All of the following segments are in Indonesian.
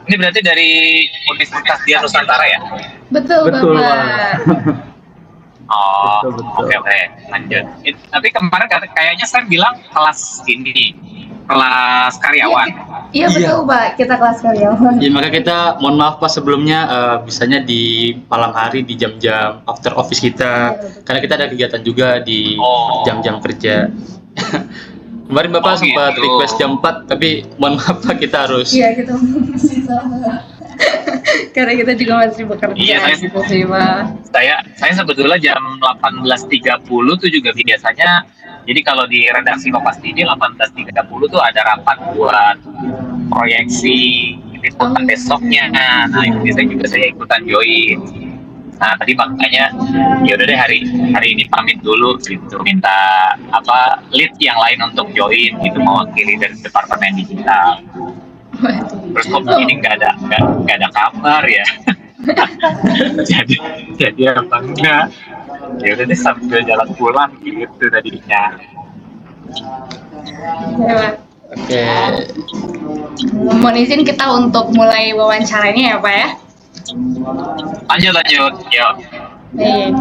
Ini berarti dari Universitas Dian Nusantara ya? Betul, Betul, Bapak. Pak. Oh, Betul. oke, lanjut. Tapi kemarin kayaknya saya bilang kelas ini, kelas karyawan. Iya, betul, Pak. Kita kelas karyawan. Ya, maka kita mohon maaf Pak sebelumnya, bisanya di malam hari di jam-jam after office kita, karena kita ada kegiatan juga di jam-jam kerja. Kemarin Bapak sempat gitu. request jam 4, tapi mohon maaf Pak, kita harus. Iya, kita karena kita juga masih bekerja. Iya, gitu sih, Pak. Saya sebetulnya jam 18.30 tuh juga biasanya. Jadi kalau di redaksi Kompas TV 18.30 tuh ada rapat buat proyeksi liputan besoknya. Nah, itu biasanya juga saya ikutan join. Nah, tadi makanya ya udah deh hari ini pamit dulu gitu, minta lead yang lain untuk join gitu, mewakili dari departemen digital. Terus kok begini nggak ada kabar ya. jadi apa enggak, ya udah deh sambil jalan pulang gitu tadinya. Ya, Pak. Oke. Mohon izin kita untuk mulai wawancaranya ya, Pak ya. Lanjut, yuk. Baik.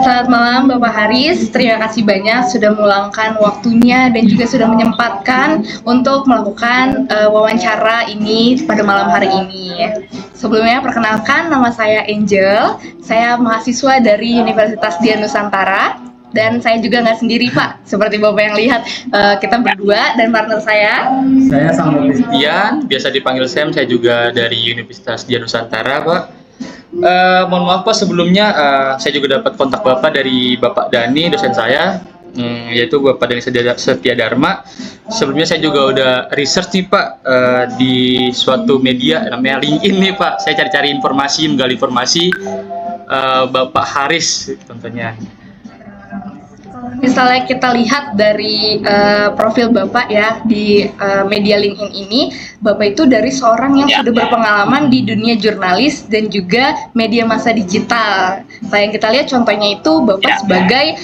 Selamat malam Bapak Haris, terima kasih banyak sudah meluangkan waktunya dan juga sudah menyempatkan untuk melakukan wawancara ini pada malam hari ini. Sebelumnya perkenalkan, nama saya Angel, saya mahasiswa dari Universitas Dian Nusantara. Dan saya juga nggak sendiri Pak, seperti Bapak yang lihat, kita berdua dan partner saya. Saya Samuel Christian, biasa dipanggil Sam, saya juga dari Universitas Dian Nusantara Pak. Mohon maaf Pak sebelumnya, saya juga dapat kontak Bapak dari Bapak Dani, dosen saya, yaitu Bapak Dani Setia Dharma. Sebelumnya saya juga udah research nih Pak, di suatu media namanya LinkedIn nih Pak. Saya cari-cari informasi, menggali informasi Bapak Haris tentunya. Misalnya kita lihat dari profil Bapak ya di media LinkedIn ini, Bapak itu dari seorang yang sudah berpengalaman di dunia jurnalis dan juga media massa digital. Yang kita lihat contohnya itu Bapak sebagai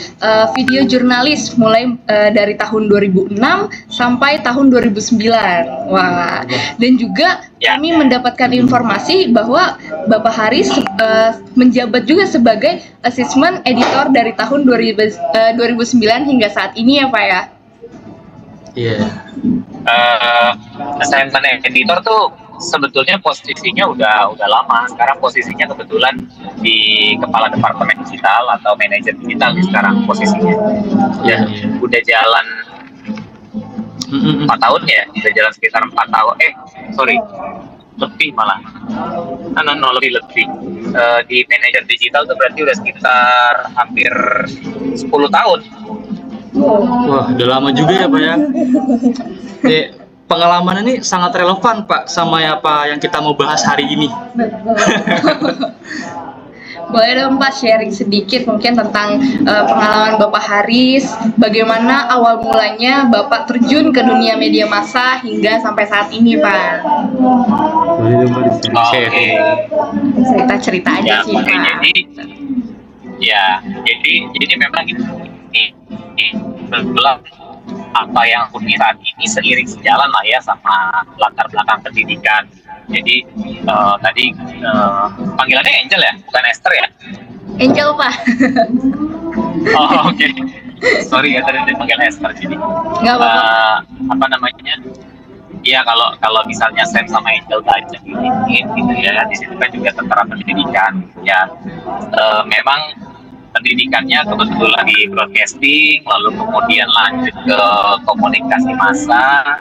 video jurnalis mulai dari tahun 2006 sampai tahun 2009. Wah, dan juga kami mendapatkan informasi bahwa Bapak Haris menjabat juga sebagai assessment editor dari tahun 2009 hingga saat ini ya Pak ya? Iya. Assignment editor tuh sebetulnya posisinya udah lama. Sekarang posisinya kebetulan di kepala departemen digital atau manajer digital sekarang posisinya. Ya, udah jalan 4 tahun ya, udah jalan sekitar 4 tahun. Lebih malah. Lebih. Di manajer digital tuh berarti udah sekitar hampir 10 tahun. Wah, udah lama juga ya Pak ya. Pengalaman ini sangat relevan Pak sama apa yang kita mau bahas hari ini. Boleh dong Pak sharing sedikit mungkin tentang pengalaman Bapak Haris, bagaimana awal mulanya Bapak terjun ke dunia media massa hingga sampai saat ini Pak. Oke. Cerita-cerita aja sih Pak. Jadi memang ini belum apa yang aku saat ini seiring sejalan lah ya sama latar belakang pendidikan. Jadi tadi panggilannya Angel ya, bukan Esther ya? Angel Pak. Oke. Sorry ya tadi dipanggil Esther jadi. Nggak apa-apa. Apa namanya? Iya kalau misalnya Sam sama Angel baca ini gitu ya, di situ kan juga tentara pendidikan ya. Memang pendidikannya kebetulan di broadcasting, lalu kemudian lanjut ke komunikasi massa.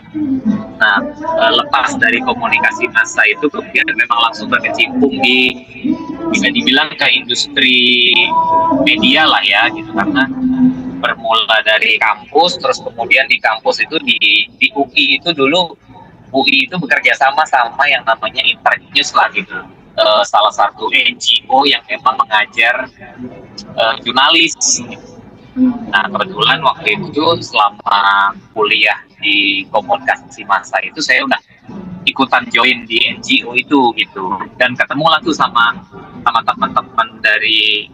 Nah, lepas dari komunikasi massa itu kemudian memang langsung berkecimpung di, bisa dibilang ke industri media lah ya gitu, karena bermula dari kampus, terus kemudian di kampus itu di UI itu dulu, UI itu bekerja sama yang namanya Internews lah gitu. Salah satu NGO yang memang mengajar jurnalis. Nah kebetulan waktu itu selama kuliah di komunikasi massa itu saya udah ikutan join di NGO itu gitu, dan ketemu lah tuh sama teman-teman dari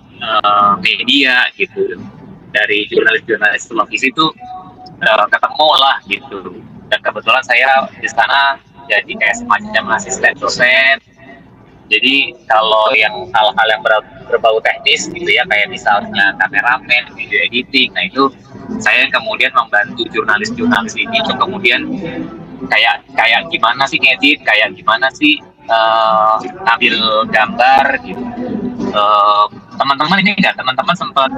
media gitu, dari jurnalis televisi itu ketemu lah gitu, dan kebetulan saya di sana jadi kayak semacam asisten dosen. Jadi kalau yang hal-hal yang berbau teknis gitu ya, kayak misalnya kameramen, video editing, nah itu saya kemudian membantu jurnalis-jurnalis ini untuk kemudian kayak gimana sih ngedit, kayak gimana sih ambil gambar gitu. Teman-teman ini enggak, teman-teman sempat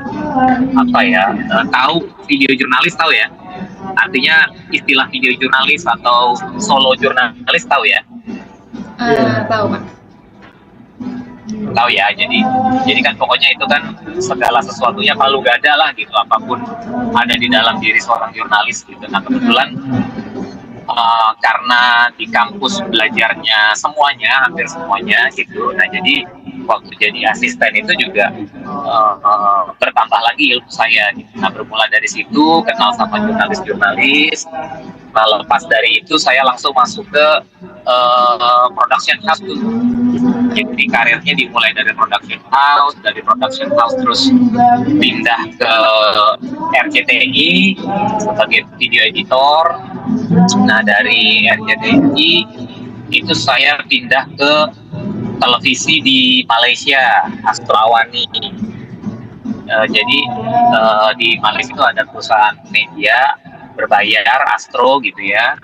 tahu video jurnalis, tahu ya? Artinya istilah video jurnalis atau solo jurnalis, tahu ya? Tahu Pak. Tahu ya, jadi kan pokoknya itu kan segala sesuatunya palu gada lah gitu, apapun ada di dalam diri seorang jurnalis gitu. Nah kebetulan karena di kampus belajarnya semuanya, hampir semuanya gitu, nah jadi waktu jadi asisten itu juga bertambah lagi ilmu saya gitu. Nah bermula dari situ kenal sama jurnalis-jurnalis. Nah lepas dari itu saya langsung masuk ke production house tuh. Jadi karirnya dimulai dari production house terus pindah ke RCTI sebagai video editor. Nah dari RCTI itu saya pindah ke televisi di Malaysia, Astro Awani. Jadi di Malaysia itu ada perusahaan media berbayar, Astro gitu ya.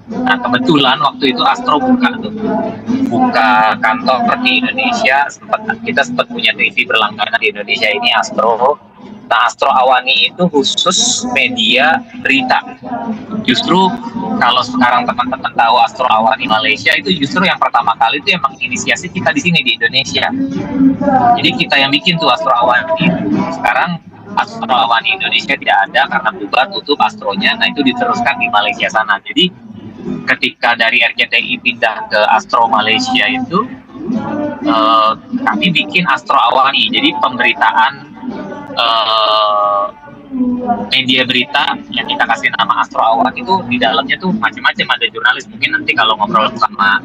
Nah kebetulan waktu itu Astro buka kantor di Indonesia. Kita sempat punya TV berlangganan di Indonesia ini, Astro. Nah Astro Awani itu khusus media berita. Justru kalau sekarang teman-teman tahu Astro Awani Malaysia, itu justru yang pertama kali itu emang inisiasi kita di sini di Indonesia. Jadi kita yang bikin tuh Astro Awani. Sekarang Astro Awani Indonesia tidak ada karena bubar, tutup Astronya. Nah itu diteruskan di Malaysia sana. Jadi ketika dari RCTI pindah ke Astro Malaysia itu kami bikin Astro Awani. Jadi pemberitaan media berita yang kita kasih nama Astro Awani itu di dalamnya tuh macam-macam, ada jurnalis. Mungkin nanti kalau ngobrol sama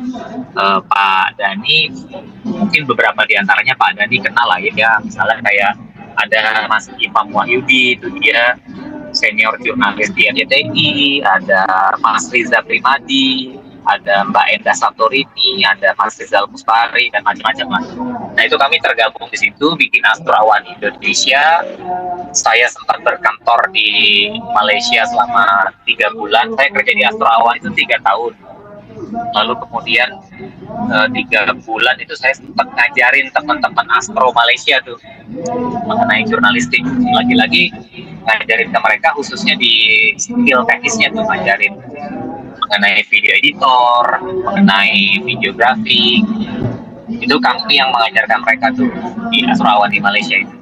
Pak Dani, mungkin beberapa di antaranya Pak Dani kenal lah ya. Misalnya kayak ada Mas Imam Wahyudi, itu dia senior jurnalis di RCTI, ada Mas Riza Primadi, ada Mbak Endah Satorini, ada Mas Rizal Mustari, dan macam-macam lah. Nah itu kami tergabung di situ, bikin Astro Awani Indonesia. Saya sempat berkantor di Malaysia selama 3 bulan. Saya kerja di Astro Awani itu 3 tahun. Lalu kemudian 3 bulan itu saya sempat ngajarin teman-teman Astro Malaysia tuh mengenai jurnalistik. Lagi-lagi ngajarin ke mereka khususnya di skill teknisnya tuh, ngajarin mengenai video editor, mengenai videografi. Itu kami yang mengajarkan mereka tuh di Astro Awani Malaysia itu.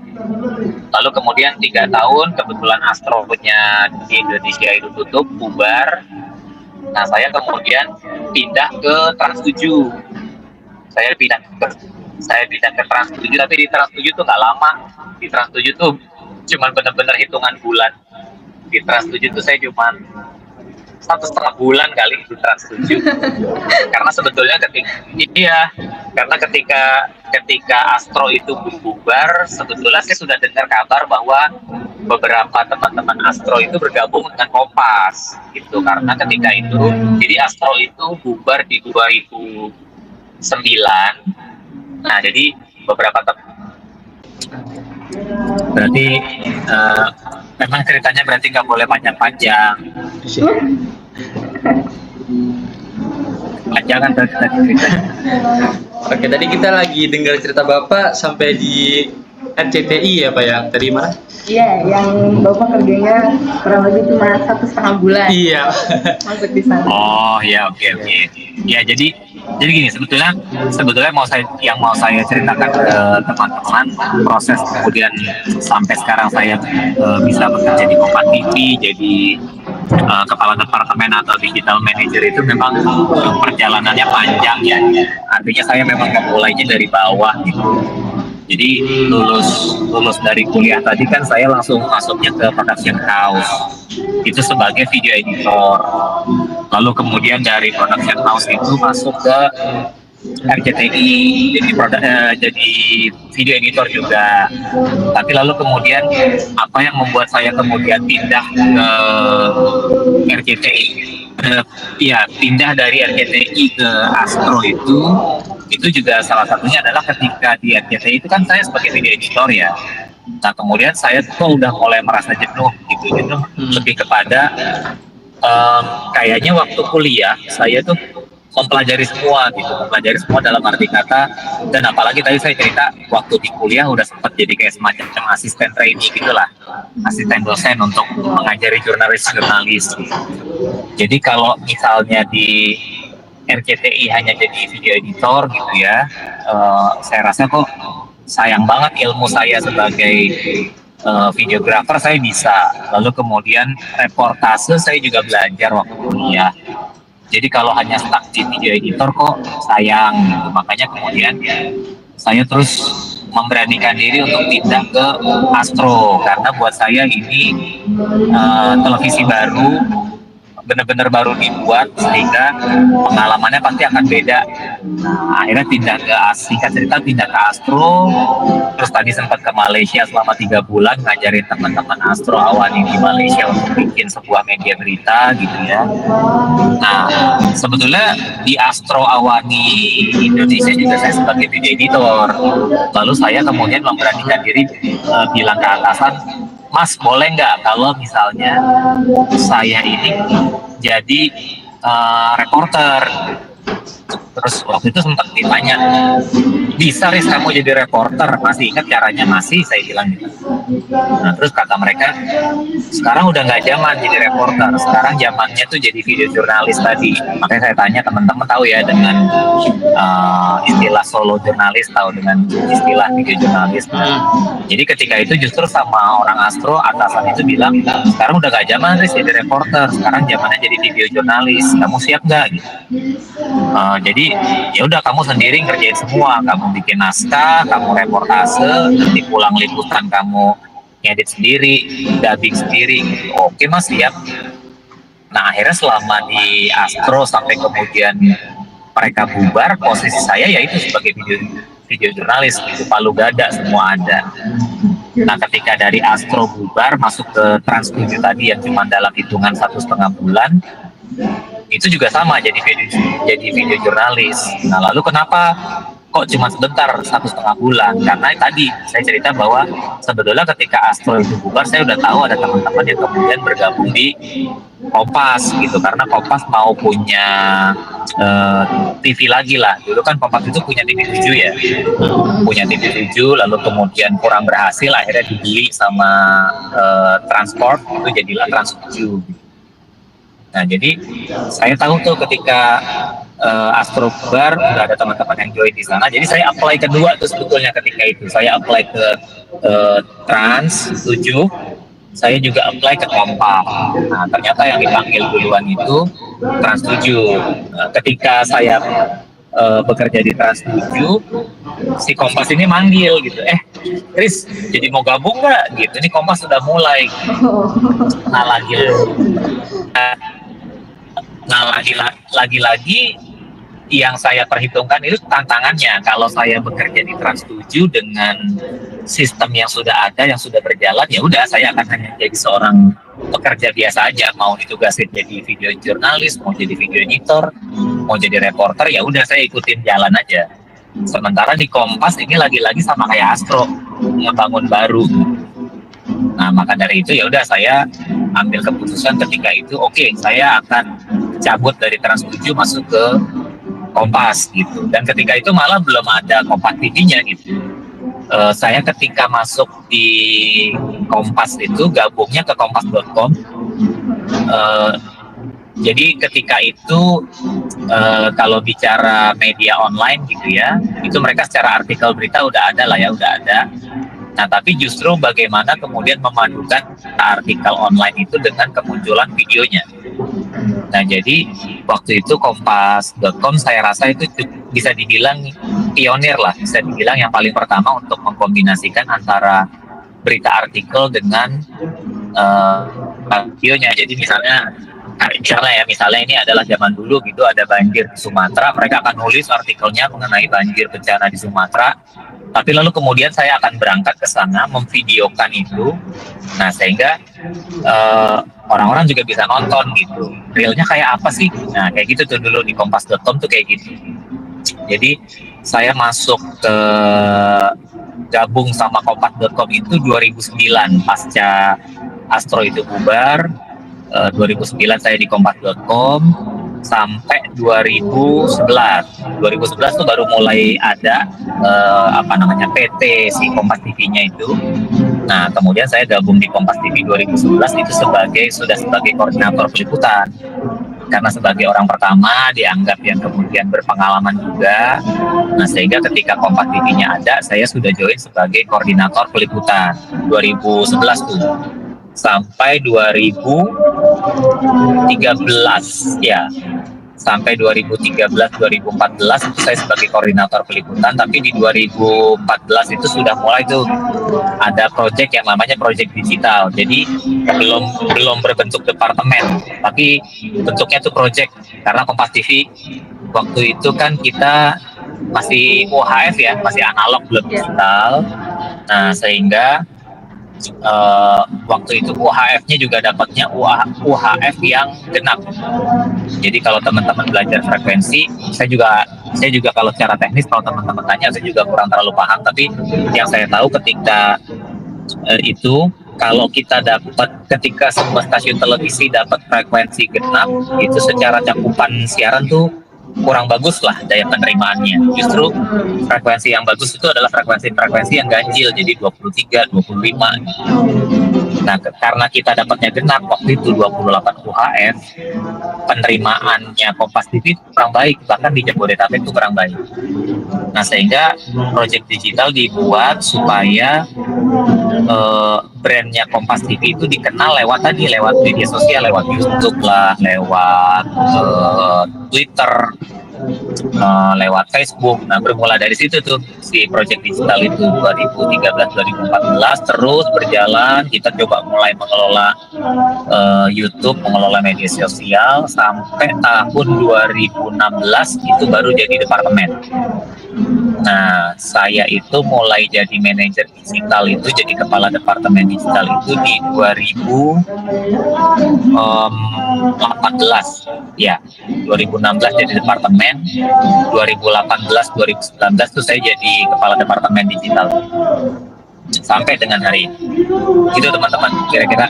Lalu kemudian 3 tahun kebetulan Astro-nya di Indonesia itu tutup, bubar. Nah saya kemudian pindah ke Trans 7. Saya pindah ke Trans 7, tapi di Trans 7 tuh nggak lama. Di Trans 7 tuh cuman benar-benar hitungan bulan. Di Trans 7 tuh saya cuman 1,5 bulan kali di Trans 7. Karena sebetulnya ketika Astro itu bubar, sebetulnya saya sudah dengar kabar bahwa beberapa teman-teman Astro itu bergabung dengan Kompas gitu. Karena ketika itu, jadi Astro itu bubar di 2009. Nah jadi beberapa berarti memang ceritanya berarti nggak boleh panjang-panjang. Panjangan tadi ceritanya. Oke, tadi kita lagi dengar cerita Bapak sampai di RCTI ya Pak ya? Tadi mana? Iya, yang Bapak kerjanya kurang lebih cuma 1,5 bulan. Iya. Masuk di sana. Oh ya, oke. Ya jadi gini, sebetulnya mau saya ceritakan ke teman-teman proses kemudian sampai sekarang saya bisa bekerja di Kompas TV jadi kepala departemen atau digital manager, itu memang perjalanannya panjang ya. Artinya saya memang memulainya dari bawah gitu. Jadi lulus dari kuliah tadi kan saya langsung masuknya ke production house itu sebagai video editor. Lalu kemudian dari production house itu masuk ke RCTI jadi video editor juga. Tapi lalu kemudian apa yang membuat saya kemudian pindah ke RCTI? Ya, pindah dari RCTI ke Astro itu juga salah satunya adalah ketika di RCTI itu kan saya sebagai video editor ya. Nah kemudian saya tuh udah mulai merasa jenuh gitu, jenuh lebih kepada kayaknya waktu kuliah saya tuh mempelajari semua gitu, mempelajari semua dalam arti kata, dan apalagi tadi saya cerita waktu di kuliah udah sempat jadi kayak semacam asisten trainee gitulah, asisten dosen untuk mengajari jurnalis-jurnalis gitu. Jadi kalau misalnya di RCTI hanya jadi video editor gitu ya, saya rasa kok sayang banget ilmu saya sebagai videografer saya bisa. Lalu kemudian reportase saya juga belajar waktu kuliah. Jadi kalau hanya stuck di video editor kok sayang gitu. Makanya kemudian saya terus memberanikan diri untuk pindah ke Astro karena buat saya ini televisi baru, benar-benar baru dibuat sehingga pengalamannya pasti akan beda. Nah, akhirnya singkat cerita pindah ke Astro, terus tadi sempat ke Malaysia selama 3 bulan ngajarin teman-teman Astro Awani di Malaysia untuk bikin sebuah media berita gitu ya. Nah, sebetulnya di Astro Awani Indonesia juga saya sebagai video editor. Lalu saya kemudian memberanikan diri bilang ke atasan, Mas boleh nggak kalau misalnya saya ini jadi reporter. Terus waktu itu sempat ditanya, bisa Riz kamu jadi reporter? Masih ingat caranya? Masih, saya bilang gitu. Nah terus kata mereka, sekarang udah nggak zaman jadi reporter, sekarang zamannya tuh jadi video jurnalis tadi. Makanya saya tanya teman-teman tahu ya dengan istilah solo jurnalis, tahu dengan istilah video jurnalis. Jadi ketika itu justru sama orang Astro, atasan itu bilang, sekarang udah nggak zaman Riz jadi reporter, sekarang zamannya jadi video jurnalis, kamu siap nggak? Gitu. Jadi ya udah kamu sendiri ngerjain semua, kamu bikin naskah, kamu reportase, nanti pulang liputan kamu ngedit sendiri, dubbing sendiri. Oke Mas, siap. Nah akhirnya selama di Astro sampai kemudian mereka bubar, posisi saya yaitu sebagai video jurnalis, itu palu gada semua ada. Nah ketika dari Astro bubar masuk ke Trans 7 tadi yang cuma dalam hitungan 1,5 bulan, itu juga sama jadi video jurnalis. Nah lalu kenapa kok cuma sebentar 1,5 bulan? Karena tadi saya cerita bahwa sebetulnya ketika Astro itu bubar saya udah tahu ada teman-teman yang kemudian bergabung di Kompas gitu, karena Kompas mau punya TV lagi lah. Dulu kan Kompas itu punya TV 7 ya, punya TV 7, lalu kemudian kurang berhasil akhirnya dibeli sama Transport, itu jadilah Trans 7. Nah jadi saya tahu tuh ketika Astro bubar udah ada teman-teman yang join di sana. Jadi saya apply kedua tuh sebetulnya ketika itu. Saya apply ke Trans 7, saya juga apply ke Kompas. Nah ternyata yang dipanggil duluan itu Trans 7. Ketika saya bekerja di Trans 7, si Kompas ini manggil gitu, Riz jadi mau gabung nggak? Gitu, ini Kompas sudah mulai. Nah lagi-lagi yang saya perhitungkan itu tantangannya. Kalau saya bekerja di Trans 7 dengan sistem yang sudah ada, yang sudah berjalan, ya udah saya akan hanya jadi seorang pekerja biasa aja. Mau ditugasin jadi video jurnalis, mau jadi video editor, mau jadi reporter, ya udah saya ikutin jalan aja. Sementara di Kompas ini lagi-lagi sama kayak Astro, ngebangun baru. Nah maka dari itu ya udah saya ambil keputusan ketika itu, oke, saya akan cabut dari Trans 7 masuk ke Kompas gitu. Dan ketika itu malah belum ada Kompas TV-nya gitu. Saya ketika masuk di Kompas itu gabungnya ke kompas.com. Jadi ketika itu kalau bicara media online gitu ya, itu mereka secara artikel berita udah ada lah ya, udah ada. Nah tapi justru bagaimana kemudian memadukan artikel online itu dengan kemunculan videonya. Nah jadi waktu itu kompas.com saya rasa itu bisa dibilang pionir lah, bisa dibilang yang paling pertama untuk mengkombinasikan antara berita artikel dengan videonya. Jadi misalnya ini adalah zaman dulu gitu, ada banjir di Sumatera, mereka akan nulis artikelnya mengenai banjir bencana di Sumatera, Tapi lalu kemudian saya akan berangkat ke sana memvideokan itu. Nah, sehingga orang-orang juga bisa nonton gitu. Realnya kayak apa sih? Nah, kayak gitu tuh dulu di kompas.com tuh kayak gitu. Jadi saya masuk ke gabung sama kompas.com itu 2009 pasca Astro itu bubar. 2009 saya di kompas.com sampai 2011. 2011 tuh baru mulai ada PT si Kompas TV-nya itu. Nah, kemudian saya gabung di Kompas TV 2011 itu sudah sebagai koordinator peliputan. Karena sebagai orang pertama dianggap yang kemudian berpengalaman juga. Nah, sehingga ketika Kompas TV-nya ada, saya sudah join sebagai koordinator peliputan 2011 tuh. Sampai 2013 ya. Sampai 2013-2014 itu saya sebagai koordinator peliputan, tapi di 2014 itu sudah mulai tuh ada proyek yang namanya proyek digital. Jadi belum berbentuk departemen, tapi bentuknya tuh proyek, karena Kompas TV waktu itu kan kita masih UHF ya, masih analog belum digital. Nah, sehingga waktu itu UHF-nya juga dapatnya UHF yang genap. Jadi kalau teman-teman belajar frekuensi, saya juga kalau secara teknis kalau teman-teman tanya saya juga kurang terlalu paham, tapi yang saya tahu ketika itu kalau kita ketika semua stasiun televisi dapat frekuensi genap, itu secara cakupan siaran tuh kurang bagus lah daya penerimaannya. Justru frekuensi yang bagus itu adalah frekuensi yang ganjil, jadi 23, 25 gitu. Nah, karena kita dapatnya genap waktu itu 28 UHF, penerimaannya Kompas TV kurang baik, bahkan di Jabodetabek itu kurang baik. Nah, sehingga proyek digital dibuat supaya brandnya Kompas TV itu dikenal lewat media sosial, lewat YouTube lah, lewat Twitter, lewat Facebook. Nah, bermula dari situ tuh si proyek digital itu 2013-2014 terus berjalan. Kita coba mulai mengelola YouTube, mengelola media sosial sampai tahun 2016 itu baru jadi departemen. Nah, saya itu mulai jadi manajer digital itu, jadi kepala departemen digital itu di 2018 ya, 2016 jadi departemen, 2018-2019 tuh saya jadi kepala departemen digital sampai dengan hari ini. Itu teman-teman, kira-kira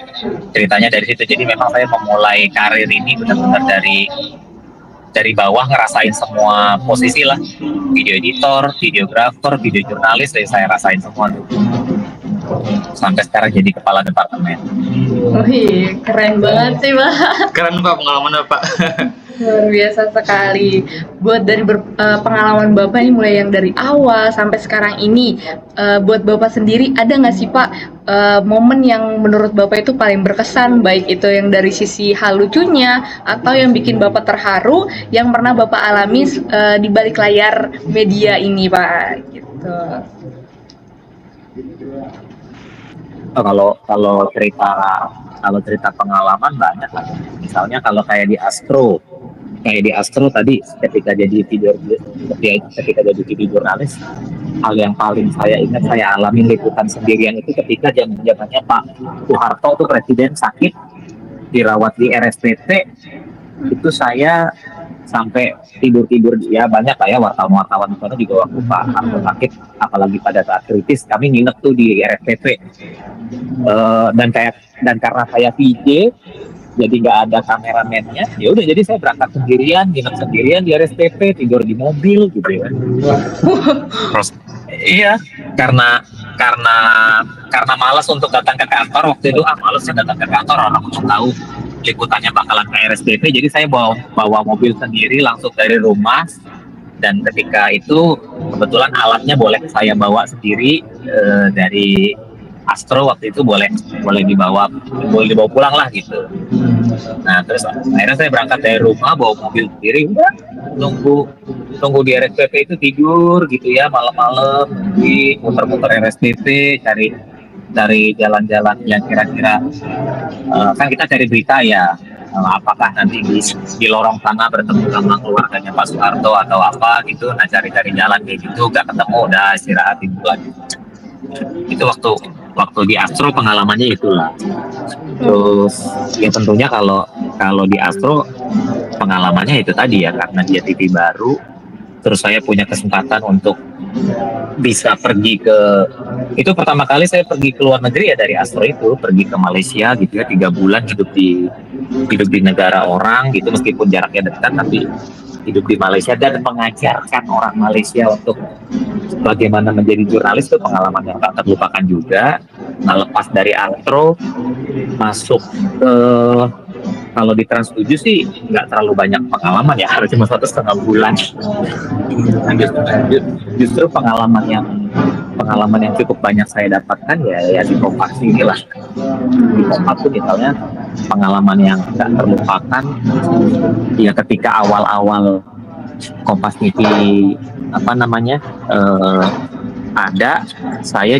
ceritanya dari situ. Jadi memang saya memulai karir ini benar-benar dari bawah, ngerasain semua posisi lah, video editor, videografer, video jurnalis, saya rasain semua tuh. Sampai sekarang jadi kepala departemen. Wih, keren banget sih, Pak. Keren Pak pengalaman Pak. Luar biasa sekali. Buat dari pengalaman Bapak ini mulai yang dari awal sampai sekarang ini, buat Bapak sendiri ada nggak sih Pak momen yang menurut Bapak itu paling berkesan, baik itu yang dari sisi hal lucunya atau yang bikin Bapak terharu yang pernah Bapak alami di balik layar media ini, Pak? Gitu. Kalau cerita pengalaman banyak kan. Misalnya kalau kayak di Astro tadi ketika jadi video jurnalis, hal yang paling saya ingat saya alami liputan sendirian itu ketika zamannya Pak Soeharto tuh presiden sakit, dirawat di RSPT. Itu saya sampai tidur ya, banyak lah ya wartawan itu juga waktu Pak Harto sakit, apalagi pada saat kritis kami nginep tuh di RSPT. Dan karena saya VJ jadi nggak ada kameramennya, ya udah jadi saya berangkat sendirian, nginep sendirian di RSPP, tidur di mobil gitu ya. Terus iya, karena malas untuk datang ke kantor waktu itu, malasnya datang ke kantor, orang mau tahu liputannya bakalan ke RSPP, jadi saya bawa mobil sendiri langsung dari rumah. Dan ketika itu kebetulan alatnya boleh saya bawa sendiri dari Astro, waktu itu boleh dibawa pulang lah gitu. Nah, terus akhirnya saya berangkat dari rumah bawa mobil sendiri, udah tunggu di RSPP itu, tidur gitu ya malam-malam, di muter-muter RSPP, cari jalan-jalan yang kira-kira kan kita cari berita ya, apakah nanti di lorong sana bertemu sama keluarganya Pak Soeharto atau apa gitu. Nah, cari-cari jalan kayak gitu, gak ketemu, udah istirahat itu lagi. Itu waktu waktu di Astro pengalamannya itulah. Terus ya tentunya kalau kalau di Astro pengalamannya itu tadi ya, karena dia TV baru, terus saya punya kesempatan untuk bisa pergi ke, itu pertama kali saya pergi ke luar negeri ya dari Astro, itu pergi ke Malaysia gitu ya, 3 bulan hidup di negara orang gitu, meskipun jaraknya dekat tapi hidup di Malaysia dan mengajarkan orang Malaysia untuk bagaimana menjadi jurnalis, itu pengalaman yang tak terlupakan juga. Nah, lepas dari Astro masuk ke, kalau di Trans 7 sih nggak terlalu banyak pengalaman ya, harus cuma 1,5 bulan. Nah, justru pengalaman yang cukup banyak saya dapatkan ya di Kompas ini lah. Di Kompas tuh misalnya pengalaman yang nggak terlupakan ya ketika awal-awal Kompas TV ada, saya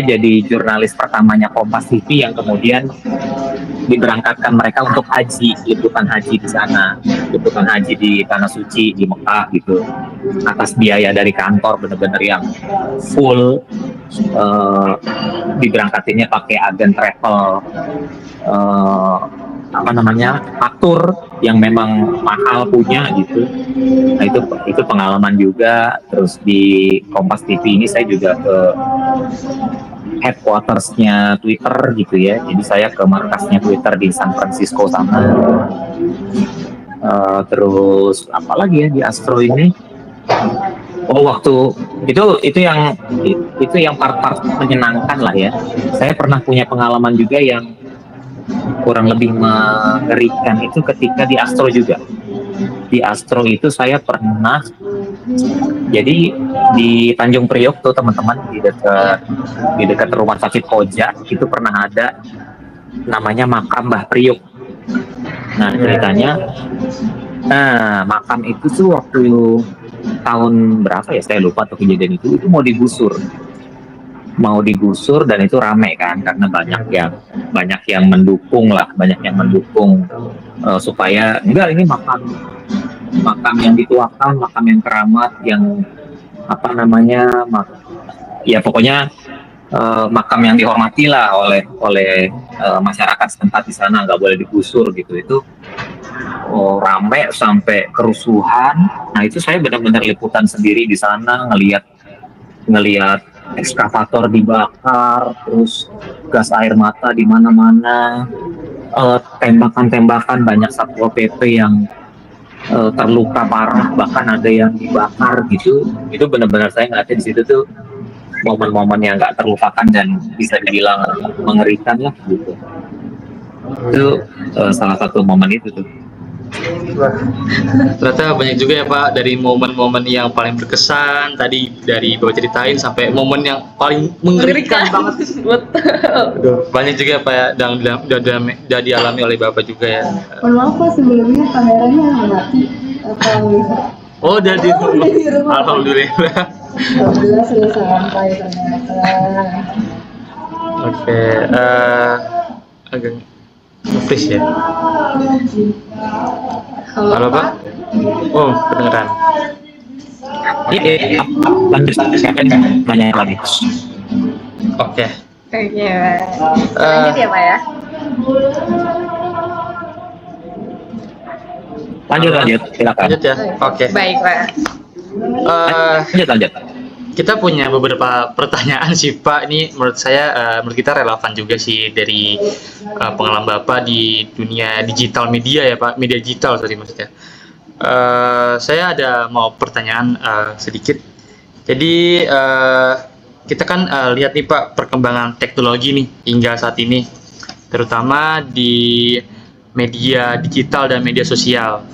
jadi jurnalis pertamanya Kompas TV yang kemudian diberangkatkan mereka untuk haji, liputan haji di sana, liputan haji di Tanah Suci di Mekah gitu, atas biaya dari kantor, bener-bener yang full. Diberangkatinnya pakai agen travel, aktor yang memang mahal punya gitu. Nah, itu pengalaman juga. Terus di Kompas TV ini saya juga ke headquarters-nya Twitter gitu ya. Jadi saya ke markasnya Twitter di San Francisco sana. Terus apalagi ya di Astro ini? Oh, waktu itu yang part-part menyenangkan lah ya. Saya pernah punya pengalaman juga yang kurang lebih mengerikan, itu ketika di Astro juga. Di Astro itu saya pernah, jadi di Tanjung Priok tuh teman-teman, di dekat rumah sakit Koja itu pernah ada namanya makam Mbah Priok. Nah, ceritanya, makam itu tuh waktu tahun berapa ya saya lupa tuh kejadian itu mau digusur dan itu rame kan, karena banyak yang mendukung supaya enggak, ini makam yang dituakan, makam yang keramat, yang ya pokoknya makam yang dihormati lah oleh masyarakat setempat di sana, nggak boleh digusur gitu. Itu rame sampai kerusuhan. Nah, itu saya benar-benar liputan sendiri di sana, ngelihat ekskavator dibakar, terus gas air mata di mana-mana, tembakan-tembakan, banyak Satpol PP yang terluka parah, bahkan ada yang dibakar gitu. Itu benar-benar saya ngeliatnya di situ tuh momen-momen yang nggak terlupakan dan bisa dibilang mengerikan lah gitu. Itu salah satu momen itu tuh. Ternyata banyak juga ya Pak, dari momen-momen yang paling berkesan tadi dari Bapak ceritain sampai momen yang paling mengerikan banget. Betul. Banyak juga ya Pak ya, dan udah dialami oleh Bapak juga ya. Mohon maaf Pak, sebelumnya kameranya mati atau Oh, udah di rumah. Alhamdulillah. Alhamdulillah sudah sampai ternyata. Oke, agak nge-freeze ya. Halo Pak. Oh, kedengeran. Iya, lanjut saya nanya lagi. Oke. Oke, lanjut ya Pak ya. Lanjut, silakan. Lanjut ya. Oke. Baik Pak. Lanjut. Kita punya beberapa pertanyaan sih Pak. Ini menurut saya, menurut kita relevan juga sih dari pengalaman Bapak di dunia digital media ya Pak, media digital tadi maksudnya. Saya ada mau pertanyaan sedikit. Jadi kita kan lihat nih Pak perkembangan teknologi nih hingga saat ini, terutama di media digital dan media sosial,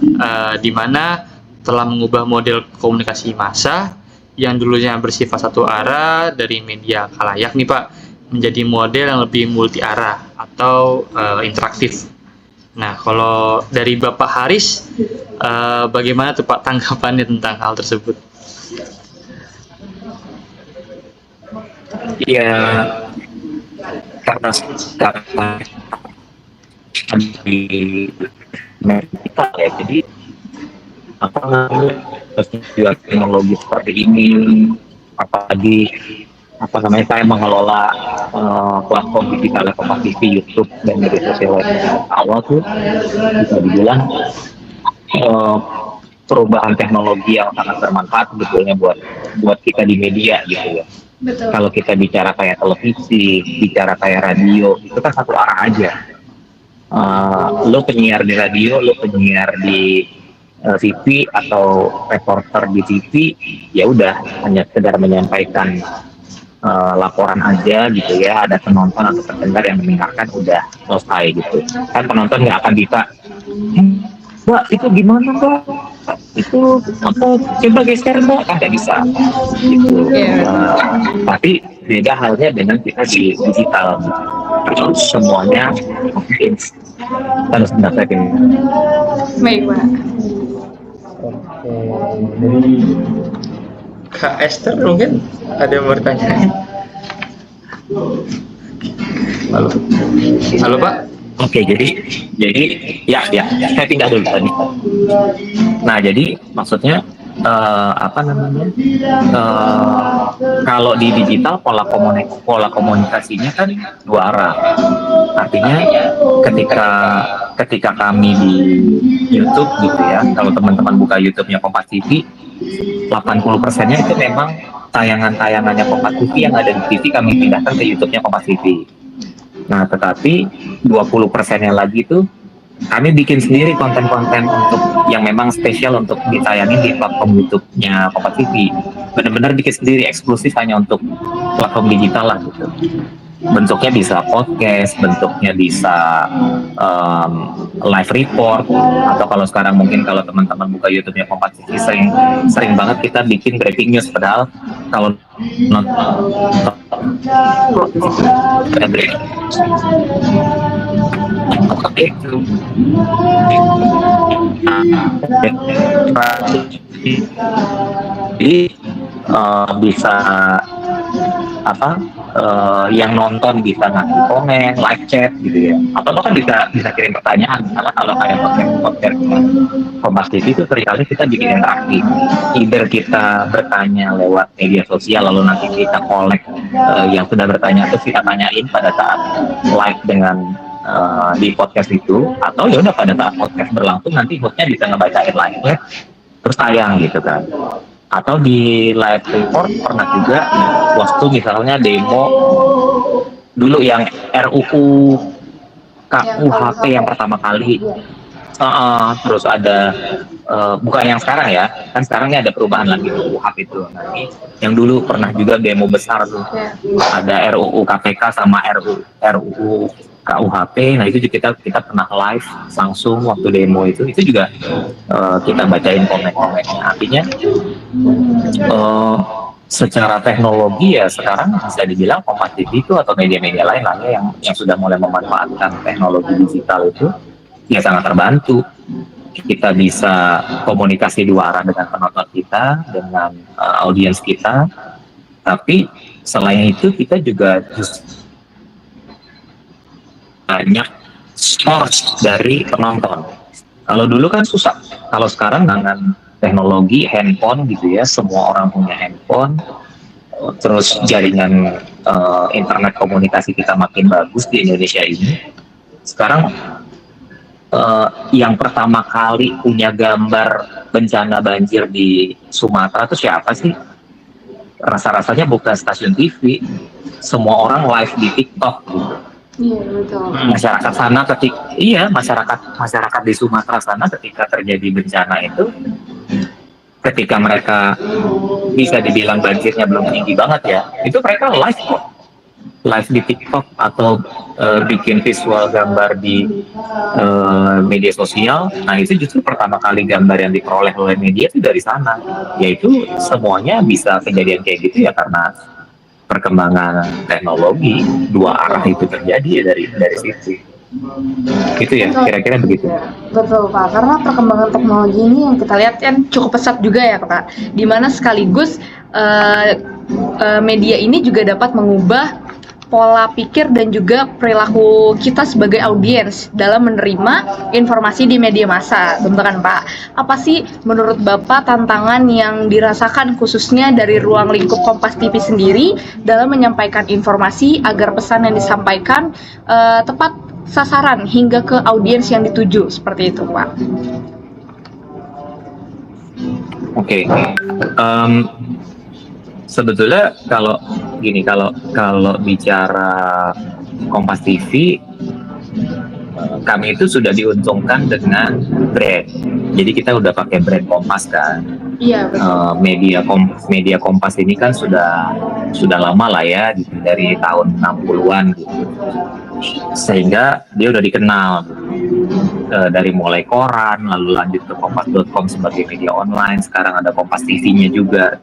di mana telah mengubah model komunikasi massa yang dulunya bersifat satu arah dari media khalayak nih Pak, menjadi model yang lebih multi arah atau interaktif. Nah, kalau dari Bapak Haris, bagaimana tuh Pak tanggapannya tentang hal tersebut? Iya, karena di digital ya. Jadi apa namanya, terus juga teknologi seperti ini, apalagi apa namanya, saya mengelola platform digital Kompas TV, YouTube dan media sosial lainnya. Awal tuh bisa dibilang eh, perubahan teknologi yang sangat bermanfaat sebetulnya buat buat kita di media gitu ya. Betul. Kalau kita bicara kayak televisi, bicara kayak radio, itu kan satu arah aja. Lo penyiar di radio, lo penyiar di TV atau reporter di TV, ya udah hanya sekedar menyampaikan laporan aja gitu ya, ada penonton atau pendengar yang mendengarkan, udah selesai gitu. Kan penonton nggak akan bisa, Mbak itu gimana Mbak? Itu apa? Coba geser Mbak, kan nggak bisa. Gitu. Tapi beda halnya dengan kita di digital. Terus semuanya harus mendapatkan. Baik, Pak. Oke, dari Kak Esther mungkin ada yang mau bertanya. Halo, halo Pak. Oke, jadi ya saya pindah dulu tadi. Nah, jadi maksudnya apa namanya? Kalau di digital pola komunikasinya kan dua arah. Artinya ketika kami di YouTube gitu ya, kalau teman-teman buka YouTube-nya Kompas TV, 80%-nya itu memang tayangan-tayangannya Kompas TV yang ada di TV kami pindahkan ke YouTube-nya Kompas TV. Nah, tetapi 20%-nya lagi tuh kami bikin sendiri konten-konten untuk yang memang spesial untuk ditayangin di platform YouTube-nya Kompas TV. Benar-benar bikin sendiri, eksklusif hanya untuk platform digital lah gitu. Bentuknya bisa podcast, bentuknya bisa live report, atau kalau sekarang mungkin kalau teman-teman buka YouTube-nya Kompas TV sering banget kita bikin breaking news, padahal kalau nonton itu jadi bisa apa yang nonton bisa ngasih komen, live chat gitu ya, atau kan bisa kirim pertanyaan. Karena kalau kayak podcast Kompas TV itu seringkali kita bikin interaktif, either kita bertanya lewat media sosial lalu nanti kita collect yang sudah bertanya terus kita tanyain pada saat live dengan di podcast itu, atau ya udah pada saat podcast berlangsung nanti hostnya bisa ngebacain live terus tayang gitu kan. Atau di live report pernah juga waktu misalnya demo dulu yang RUU KUHP yang pertama kali, terus ada bukan yang sekarang ya, kan sekarang ini ada perubahan lagi KUHP itu. Nanti yang dulu pernah juga demo besar tuh, ada RUU KPK sama RUU KUHP. Nah itu juga kita pernah live langsung waktu demo itu juga kita bacain komen-komennya. Artinya secara teknologi ya sekarang bisa dibilang Kompas TV itu atau media-media lain lah ya yang sudah mulai memanfaatkan teknologi digital itu ya sangat terbantu. Kita bisa komunikasi dua arah dengan penonton kita, dengan audiens kita. Tapi selain itu kita juga banyak source dari penonton. Kalau dulu kan susah. Kalau sekarang dengan teknologi handphone gitu ya, semua orang punya handphone. Terus jaringan internet komunikasi kita makin bagus di Indonesia ini. Sekarang yang pertama kali punya gambar bencana banjir di Sumatera itu siapa sih? Rasa-rasanya bukan stasiun TV. Semua orang live di TikTok gitu. Iya, betul. Masyarakat sana masyarakat di Sumatera sana ketika terjadi bencana itu, ketika mereka bisa dibilang banjirnya belum tinggi banget ya, itu mereka live di TikTok atau bikin visual gambar di media sosial. Nah itu justru pertama kali gambar yang diperoleh oleh media itu dari sana. Yaitu semuanya bisa kejadian kayak gitu ya karena perkembangan teknologi dua arah itu terjadi dari situ. Gitu ya, kira-kira begitu. Betul Pak, karena perkembangan teknologi ini yang kita lihat kan cukup pesat juga ya Pak, dimana sekaligus media ini juga dapat mengubah pola pikir dan juga perilaku kita sebagai audiens dalam menerima informasi di media massa, tentu kan Pak. Apa sih menurut Bapak tantangan yang dirasakan khususnya dari ruang lingkup Kompas TV sendiri dalam menyampaikan informasi agar pesan yang disampaikan tepat sasaran hingga ke audiens yang dituju, seperti itu Pak? Oke. Sebetulnya kalau gini, kalau bicara Kompas TV, kami itu sudah diuntungkan dengan brand. Jadi kita udah pakai brand Kompas kan. Iya, betul. Media Kompas ini kan sudah lama lah ya, gitu, dari tahun 60-an gitu. Sehingga dia udah dikenal dari mulai koran, lalu lanjut ke kompas.com sebagai media online, sekarang ada Kompas TV-nya juga.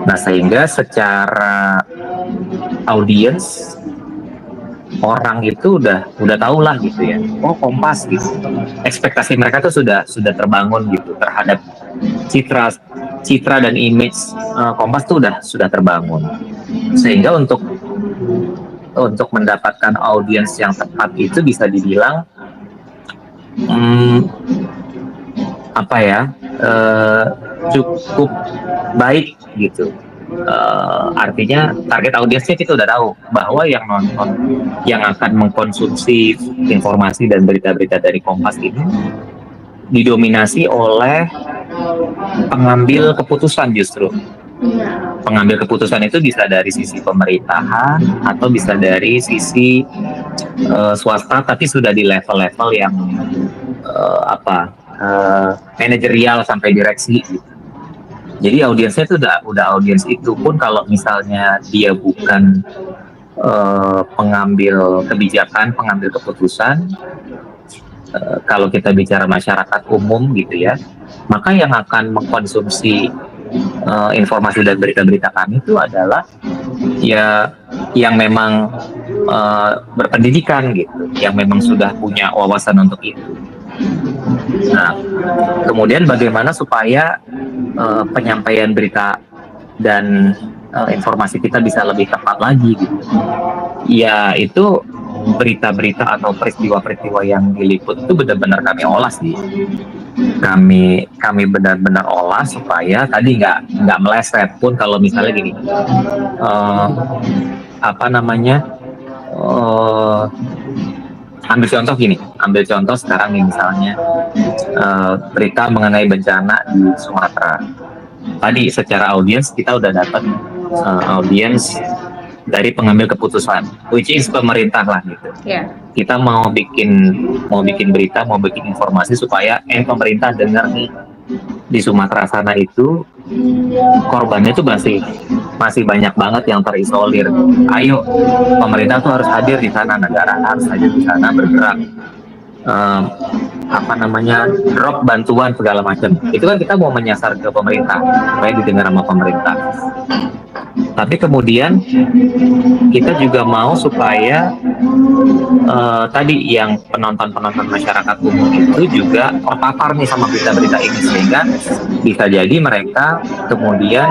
Nah, sehingga secara audiens orang itu udah tahu lah gitu ya, oh Kompas gitu. Ekspektasi mereka tuh sudah terbangun gitu terhadap citra dan image Kompas tuh sudah terbangun. Sehingga untuk mendapatkan audiens yang tepat itu bisa dibilang cukup baik gitu. Artinya target audiensnya kita udah tahu bahwa yang nonton, yang akan mengkonsumsi informasi dan berita-berita dari Kompas ini didominasi oleh pengambil keputusan justru. Pengambil keputusan itu bisa dari sisi pemerintahan atau bisa dari sisi swasta, tapi sudah di level-level yang manajerial sampai direksi gitu. Jadi audiensnya itu udah audiens itu pun kalau misalnya dia bukan pengambil kebijakan, pengambil keputusan, kalau kita bicara masyarakat umum gitu ya, maka yang akan mengkonsumsi informasi dan berita-berita kami itu adalah ya yang memang berpendidikan gitu, yang memang sudah punya wawasan untuk itu. Nah, kemudian bagaimana supaya penyampaian berita dan informasi kita bisa lebih tepat lagi gitu. Ya itu berita-berita atau peristiwa-peristiwa yang diliput itu benar-benar kami olah sih. Kami benar-benar olah supaya tadi nggak meleset pun kalau misalnya gini, ambil contoh sekarang nih misalnya berita mengenai bencana di Sumatera. Tadi secara audiens kita udah dapat audiens dari pengambil keputusan, which is pemerintah lah gitu. Yeah. Kita mau bikin berita, mau bikin informasi supaya pemerintah dengar nih di Sumatera sana itu korbannya itu masih banyak banget yang terisolir. Ayo, pemerintah tuh harus hadir di sana, negara harus hadir di sana, bergerak, drop bantuan segala macam. Itu kan kita mau menyasar ke pemerintah supaya didengar sama pemerintah. Tapi kemudian kita juga mau supaya tadi yang penonton masyarakat umum itu juga terpapar nih sama berita-berita ini, sehingga bisa jadi mereka kemudian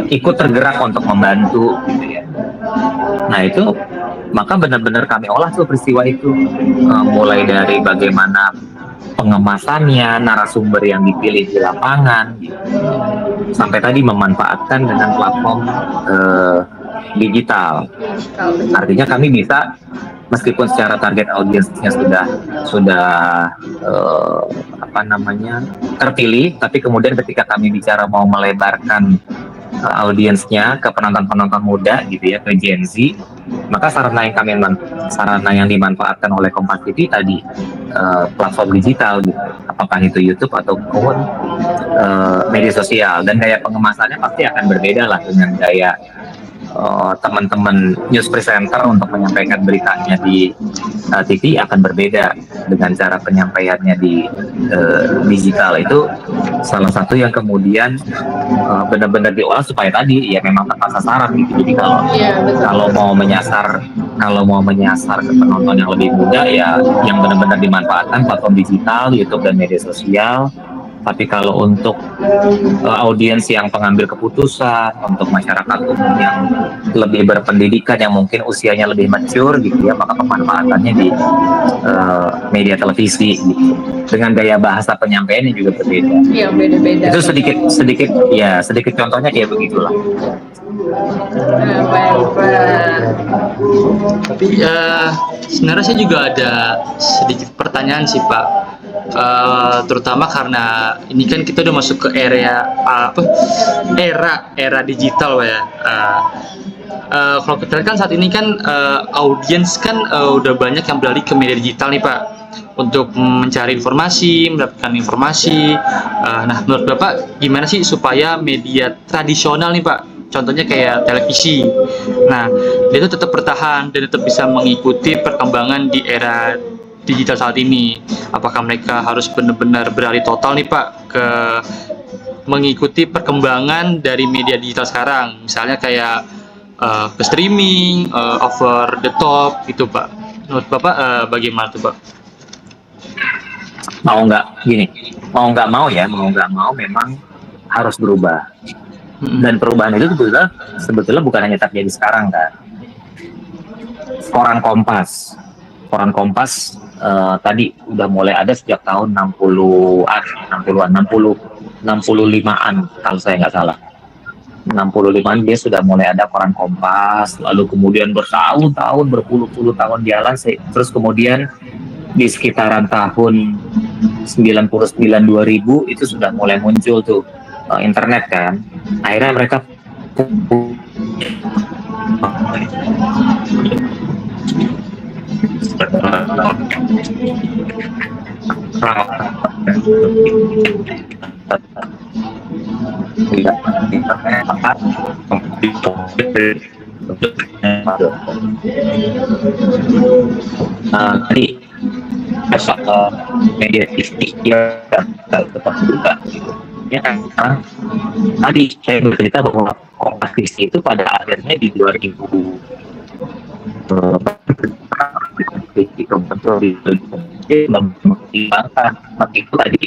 ikut tergerak untuk membantu gitu ya. Nah itu maka benar-benar kami olah tuh peristiwa itu, mulai dari bagaimana pengemasannya, narasumber yang dipilih di lapangan, sampai tadi memanfaatkan dengan platform digital. Artinya kami bisa, meskipun secara target audiensnya sudah terpilih, tapi kemudian ketika kami bicara mau melebarkan audiensnya ke penonton muda gitu ya, ke Gen Z, maka sarana yang dimanfaatkan oleh Kompas TV tadi platform digital gitu, apakah itu YouTube ataupun media sosial, dan gaya pengemasannya pasti akan berbeda lah dengan gaya teman-teman news presenter untuk menyampaikan beritanya di TV akan berbeda dengan cara penyampaiannya di digital. Itu salah satu yang kemudian benar-benar diolah supaya tadi ya memang tepat sasaran gitu. Jadi kalau mau menyasar ke penonton yang lebih muda, ya yang benar-benar dimanfaatkan platform digital, YouTube dan media sosial, Tapi kalau untuk audiens yang pengambil keputusan, untuk masyarakat umum yang lebih berpendidikan, yang mungkin usianya lebih mature gitu ya, maka pemanfaatannya di media televisi gitu. Dengan gaya bahasa penyampaiannya juga berbeda. Iya, beda-beda. Itu sedikit contohnya kayak begitulah. Nah, baik, Pak. Tapi sebenarnya saya juga ada sedikit pertanyaan sih Pak. Terutama karena ini kan kita udah masuk ke era digital Pak ya. Kalau kita lihat kan saat ini kan audiens kan udah banyak yang beralih ke media digital nih Pak untuk mencari informasi, mendapatkan informasi. Nah, menurut Bapak gimana sih supaya media tradisional nih Pak, contohnya kayak televisi, nah dia itu tetap bertahan dan tetap bisa mengikuti perkembangan di era digital saat ini? Apakah mereka harus benar-benar beralih total nih Pak ke mengikuti perkembangan dari media digital sekarang, misalnya kayak ke streaming, over the top gitu Pak? Menurut Bapak bagaimana tuh Pak? Mau nggak mau memang harus berubah. Dan perubahan itu sebetulnya bukan hanya terjadi sekarang kan. Koran Kompas tadi udah mulai ada sejak tahun 65-an kalau saya nggak salah. 65-an dia sudah mulai ada koran Kompas, lalu kemudian bertahun-tahun, berpuluh-puluh tahun jalan, terus kemudian di sekitaran tahun 99-2000 itu sudah mulai muncul tuh internet kan. Akhirnya mereka tadi media TV tetap buka ya kan. Tadi saya bercerita bahwa Kompas TV itu pada akhirnya di 2000 mempertimbangkan itu tadi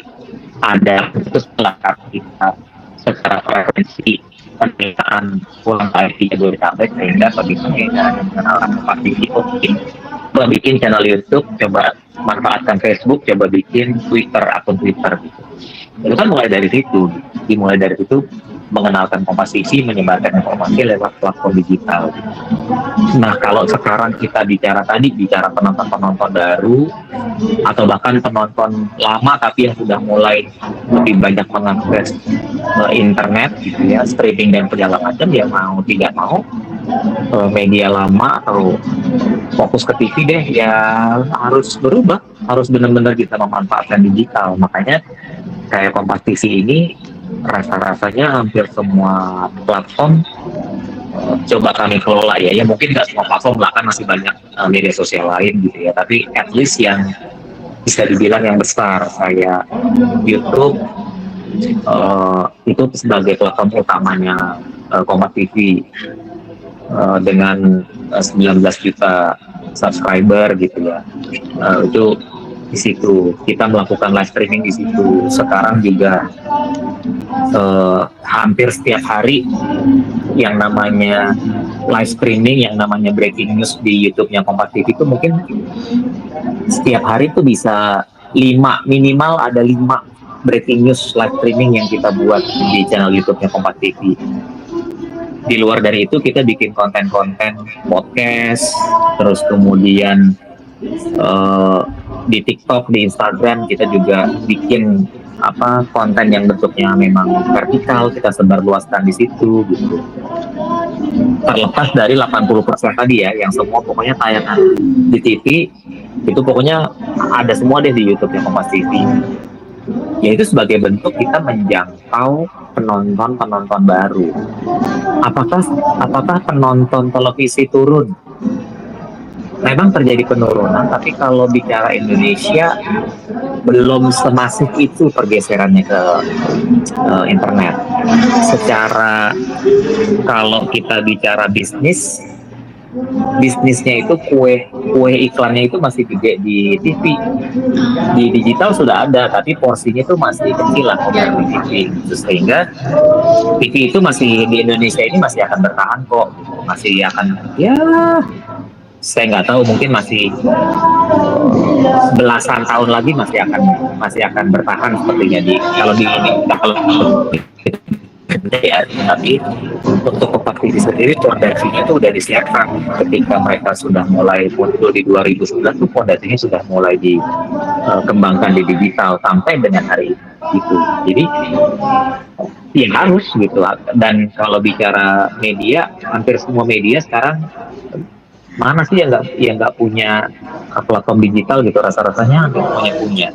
ada khusus melengkap kita secara frekuensi penerimaan uang IT Jabodetabek, sehingga bagaimana kita mengenal Kompas TV, bikin channel YouTube, coba manfaatkan Facebook, coba bikin Twitter, akun Twitter gitu. Itu kan dimulai dari situ mengenalkan Kompas TV, menyebarkan informasi lewat platform digital. Nah, kalau sekarang kita bicara penonton-penonton baru atau bahkan penonton lama tapi yang sudah mulai lebih banyak mengakses internet gitu ya, streaming dan segala macam, ya mau tidak mau media lama atau fokus ke TV deh, ya harus berubah, harus benar-benar kita memanfaatkan digital. Makanya kayak Kompas TV ini rasa-rasanya hampir semua platform coba kami kelola ya mungkin nggak semua platform, bahkan masih banyak media sosial lain gitu ya, tapi at least yang bisa dibilang yang besar kayak YouTube itu sebagai platform utamanya Kompas TV dengan 19 juta subscriber gitu ya. Itu di situ kita melakukan live streaming di situ. Sekarang juga hampir setiap hari yang namanya live streaming, yang namanya breaking news di YouTube-nya Kompas TV itu mungkin setiap hari itu bisa minimal ada 5 breaking news live streaming yang kita buat di channel YouTube-nya Kompas TV. Di luar dari itu kita bikin konten-konten podcast, terus kemudian di TikTok, di Instagram kita juga bikin konten yang bentuknya memang vertikal, kita sebarluaskan di situ gitu. Terlepas dari 80% tadi ya, yang semua pokoknya tayangan di TV itu pokoknya ada semua deh di YouTube-nya Kompas TV. Ya itu sebagai bentuk kita menjangkau penonton baru. Apakah penonton televisi turun? Memang terjadi penurunan, tapi kalau bicara Indonesia belum semasif itu pergeserannya ke internet. Secara kalau kita bicara bisnis, bisnisnya itu kue kue iklannya itu masih gede di TV. Di digital sudah ada, tapi porsinya itu masih kecil lah Ya. compared di TV. Sehingga TV itu masih di Indonesia ini masih akan bertahan kok, masih akan ya saya nggak tahu mungkin masih belasan tahun lagi masih akan bertahan sepertinya di kalau di ini kalau ya, tapi untuk Kompas TV sendiri fondasinya itu udah disiapkan ketika mereka sudah mulai muncul di 2011 tuh fondasinya sudah mulai dikembangkan di digital sampai dengan hari itu. Jadi ya harus gitu. Dan kalau bicara media, hampir semua media sekarang mana sih yang nggak punya platform digital gitu, rasa-rasanya hampir semuanya punya.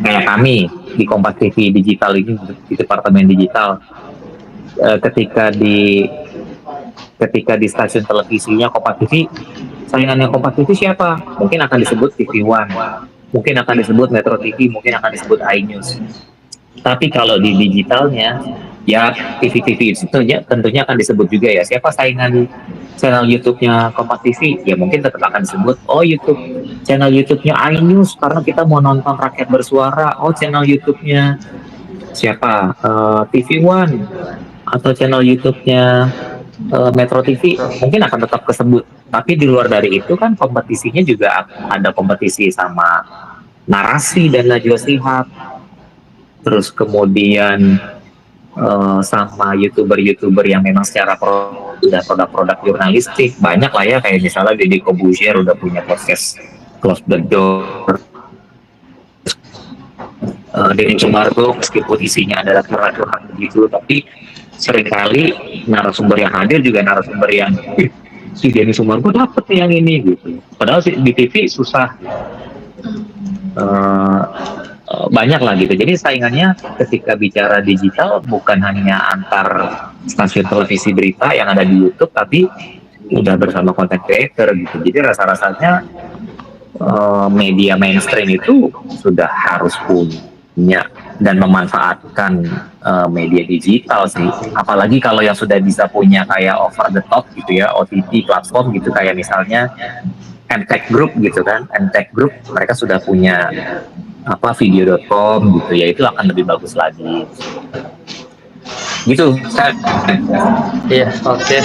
Kayak kami di Kompas TV digital ini di departemen digital, ketika di stasiun televisinya Kompas TV, saingannya Kompas TV siapa? Mungkin akan disebut TV One, mungkin akan disebut Metro TV, mungkin akan disebut iNews. Tapi kalau di digitalnya, ya TV-TV itu tentunya akan disebut juga ya. Siapa saingan channel YouTube-nya Kompas TV? Ya mungkin tetap akan disebut, oh channel YouTube-nya iNews karena kita mau nonton rakyat bersuara. Oh channel YouTube-nya siapa? TV One atau channel YouTube-nya Metro TV mungkin akan tetap kesebut. Tapi di luar dari itu kan kompetisinya juga ada kompetisi sama narasi dan Najwa Shihab. Terus kemudian sama youtuber yang memang secara produk jurnalistik banyak lah ya, kayak misalnya Deddy Corbuzier udah punya podcast Close the Door. Deddy Sumargo meskipun isinya adalah curhat begitu, tapi seringkali narasumber yang hadir juga narasumber yang si Deddy Sumargo dapet yang ini gitu. Padahal di TV susah. Banyak lah gitu. Jadi saingannya ketika bicara digital bukan hanya antar stasiun televisi berita yang ada di YouTube, tapi udah bersama content creator gitu. Jadi rasa-rasanya media mainstream itu sudah harus punya dan memanfaatkan media digital sih. Apalagi kalau yang sudah bisa punya kayak over the top gitu ya, OTT platform gitu, kayak misalnya MTech Group gitu kan. MTech Group mereka sudah punya video.com gitu ya, itu akan lebih bagus lagi gitu. Iya, oke.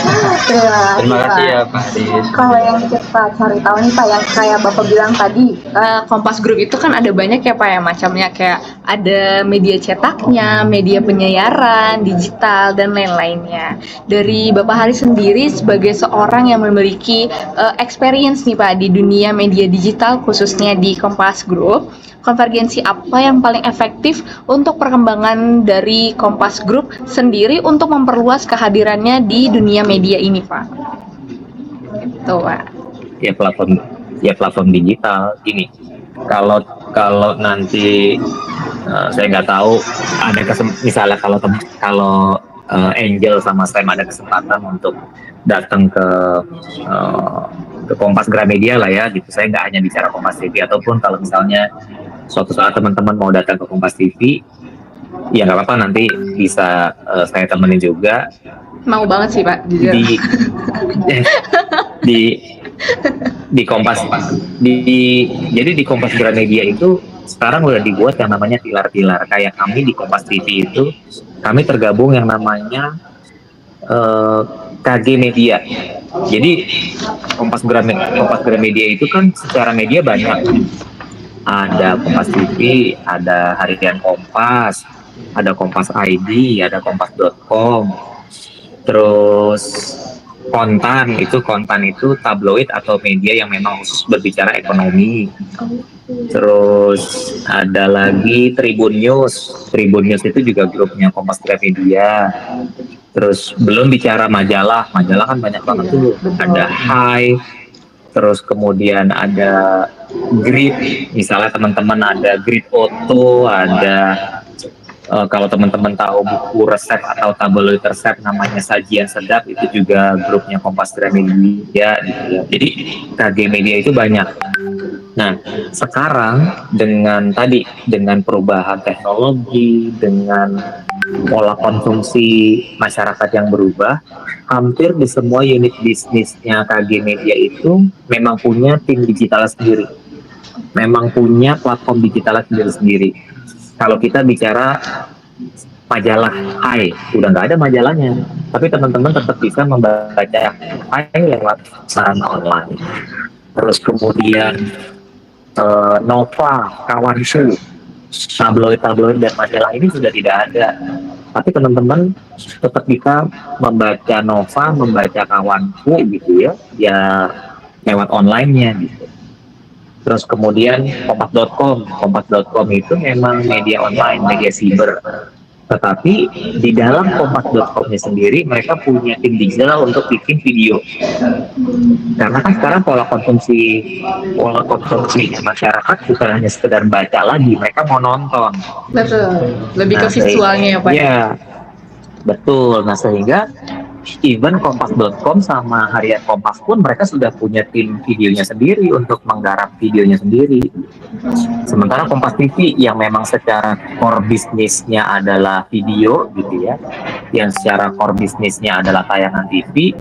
Terima kasih ya Pak Aris. Kalau yang kita cari tahu nih Pak, yang kayak Bapak bilang tadi, Kompas Group itu kan ada banyak ya Pak ya macamnya, kayak ada media cetaknya, media penyiaran, digital, dan lain-lainnya. Dari Bapak Haris sendiri sebagai seorang yang memiliki experience nih Pak di dunia media digital khususnya di Kompas Group, konvergensi apa yang paling efektif untuk perkembangan dari Kompas Group sendiri untuk memperluas kehadirannya di dunia media ini Pak? Itu Pak. Ya platform digital gini. Kalau nanti saya nggak tahu ada misalnya kalau Angel sama Sam ada kesempatan untuk datang ke Kompas Gramedia lah ya gitu. Saya nggak hanya bicara Kompas TV, ataupun kalau misalnya suatu saat teman-teman mau datang ke Kompas TV, ya nggak apa-apa, nanti bisa saya temenin juga. Mau banget sih Pak, jujur. Di Kompas jadi di Kompas Gramedia itu sekarang udah dibuat yang namanya pilar-pilar. Kayak kami di Kompas TV itu kami tergabung yang namanya KG Media. Jadi Kompas Gramedia itu kan secara media banyak. Ada Kompas TV, ada Harian Kompas, ada Kompas ID, ada Kompas.com. Terus Kontan itu tabloid atau media yang memang khusus berbicara ekonomi. Terus ada lagi Tribun News itu juga grupnya Kompas Gramedia. Terus belum bicara majalah kan banyak banget tuh. Ada Hai, terus kemudian ada Grid, misalnya teman-teman ada Grid Auto, ada kalau teman-teman tahu buku resep atau tabloid resep namanya Sajian Sedap, itu juga grupnya Kompas Gramedia gitu ya. Jadi KG Media itu banyak. Nah, sekarang dengan perubahan teknologi, dengan pola konsumsi masyarakat yang berubah, hampir di semua unit bisnisnya KG Media itu memang punya tim digital sendiri, memang punya platform digital sendiri-sendiri. Kalau kita bicara majalah Hai, udah nggak ada majalahnya, tapi teman-teman tetap bisa membaca Hai lewat sarana online. Terus kemudian Nova, Kawansu, tabloid-tabloid dan majalah ini sudah tidak ada. Tapi teman-teman tetap bisa membaca Nova, membaca Kawanku gitu ya, ya lewat online-nya gitu. Terus kemudian kompas.com itu memang media online, media siber. Tetapi di dalam kompas.com-nya sendiri mereka punya tim digital untuk bikin video. Karena kan sekarang pola konsumsi masyarakat bukan hanya sekedar baca lagi, mereka mau nonton. Betul. Lebih ke visualnya ya Pak. Iya, betul. Nah sehingga even kompas.com sama harian Kompas pun mereka sudah punya tim videonya sendiri untuk menggarap videonya sendiri. Sementara Kompas TV yang memang secara core bisnisnya adalah video gitu ya, yang secara core bisnisnya adalah tayangan TV,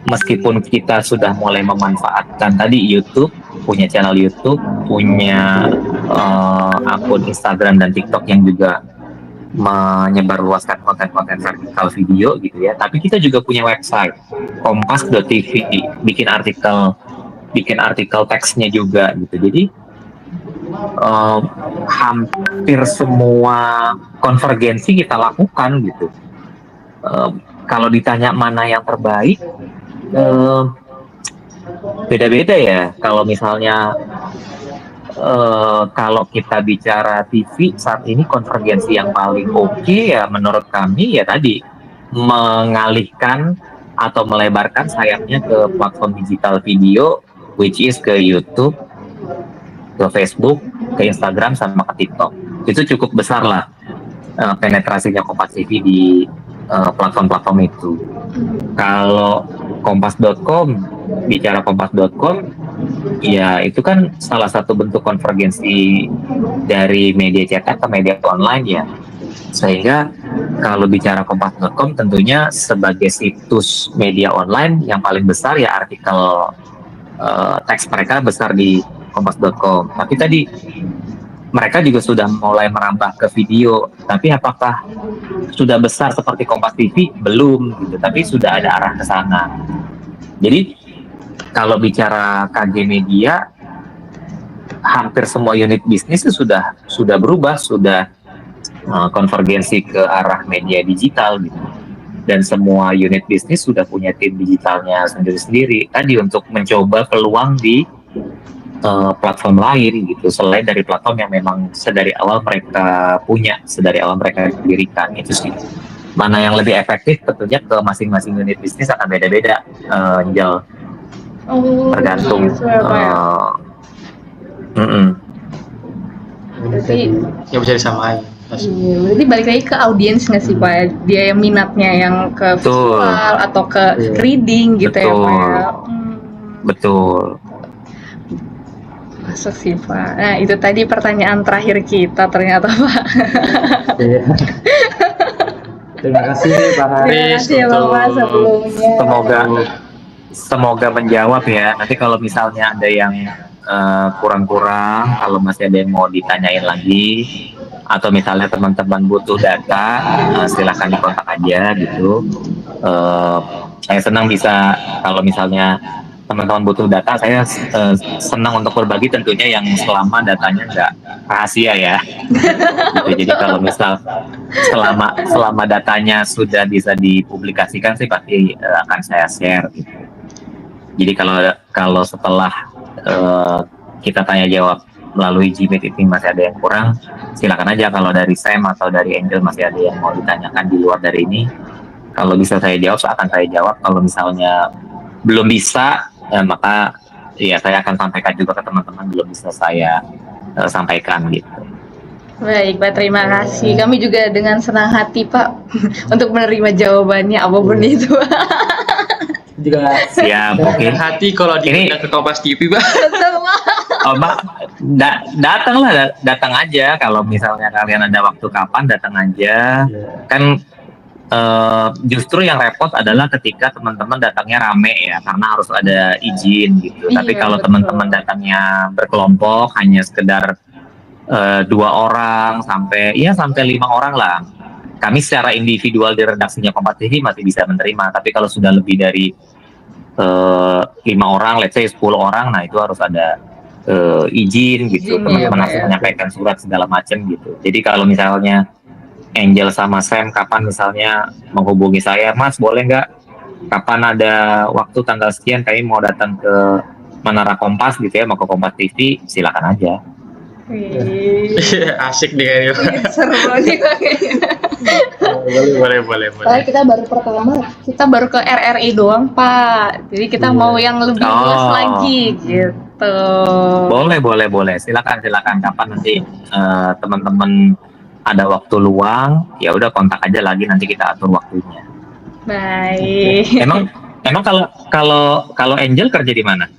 meskipun kita sudah mulai memanfaatkan tadi YouTube, punya channel YouTube, punya akun Instagram dan TikTok yang juga menyebarluaskan konten-konten vertikal video gitu ya. Tapi kita juga punya website kompas.tv, bikin artikel teksnya juga gitu. Jadi hampir semua konvergensi kita lakukan gitu. Kalau ditanya mana yang terbaik, beda-beda ya. Kalau misalnya kalau kita bicara TV saat ini konvergensi yang paling oke ya menurut kami ya tadi mengalihkan atau melebarkan sayapnya ke platform digital video, which is ke YouTube, ke Facebook, ke Instagram sama ke TikTok. Itu cukup besar lah penetrasinya Kompas TV di platform-platform itu. Kalau bicara kompas.com ya itu kan salah satu bentuk konvergensi dari media cetak ke media online ya. Sehingga kalau bicara kompas.com tentunya sebagai situs media online yang paling besar ya artikel teks mereka besar di kompas.com. Tapi tadi mereka juga sudah mulai merambah ke video, tapi apakah sudah besar seperti Kompas TV? Belum gitu, tapi sudah ada arah ke sana. Jadi kalau bicara KG Media, hampir semua unit bisnis itu sudah berubah, sudah konvergensi ke arah media digital gitu. Dan semua unit bisnis sudah punya tim digitalnya sendiri-sendiri. Tadi untuk mencoba peluang di platform lain gitu, selain dari platform yang memang sedari awal mereka punya, sedari awal mereka dirikan itu sih. Mana yang lebih efektif tentunya ke masing-masing unit bisnis akan beda-beda, Angel. Tergantung. Berarti Ya bisa disamain. iya, berarti balik lagi ke audiens nggak sih Pak? Dia yang minatnya yang ke visual atau ke reading gitu ya Pak ya? Betul. Masuk sih Pak. Nah itu tadi pertanyaan terakhir kita ternyata Pak. Terima kasih Pak Terima Haris. kasih ya Bapak sebelumnya. Semoga menjawab ya. Nanti kalau misalnya ada yang kurang-kurang, kalau masih ada yang mau ditanyain lagi, atau misalnya teman-teman butuh data, silahkan dikontak aja gitu. Saya senang bisa kalau misalnya teman-teman butuh data, saya senang untuk berbagi tentunya yang selama datanya nggak rahasia ya. Gitu. Jadi kalau misal selama datanya sudah bisa dipublikasikan sih pasti akan saya share. Gitu. Jadi kalau setelah kita tanya jawab melalui Gmeet ini masih ada yang kurang, silakan aja. Kalau dari Sam atau dari Angel masih ada yang mau ditanyakan di luar dari ini, kalau bisa saya jawab akan saya jawab. Kalau misalnya belum bisa, maka ya saya akan sampaikan juga ke teman-teman belum bisa saya sampaikan gitu. Baik Pak, terima kasih. Kami juga dengan senang hati Pak untuk menerima jawabannya apapun itu. Juga Siap, oke. Hati kalau diundang ke Kompas TV, Pak. Betul Pak. Oh, Mbak, datang aja kalau misalnya kalian ada waktu kapan datang aja. Kan justru yang repot adalah ketika teman-teman datangnya rame ya, karena harus ada izin gitu. Tapi Iya, kalau betul. teman-teman datangnya berkelompok, hanya sekedar 2 orang sampai 5 orang lah. Kami secara individual di redaksinya Kompas TV masih bisa menerima. Tapi kalau sudah lebih dari 5 orang, let's say 10 orang, nah itu harus ada izin gitu. Izin, Teman-teman iya, harus Pak, ya. menyampaikan surat segala macam gitu. Jadi kalau misalnya Angel sama Sam kapan misalnya menghubungi saya, Mas boleh nggak kapan ada waktu tanggal sekian kami mau datang ke Menara Kompas gitu ya, mau ke Kompas TV, silakan aja. Wih, Asik nih kayaknya. seru nih kayaknya. Boleh. Soalnya kita baru pertama. Kita baru ke RRI doang, Pak. Jadi kita mau yang lebih luas Oh. lagi gitu. Boleh. Silakan. Kapan nanti teman-teman ada waktu luang, ya udah kontak aja lagi, nanti kita atur waktunya. Baik. Emang kalau Angel kerja di mana?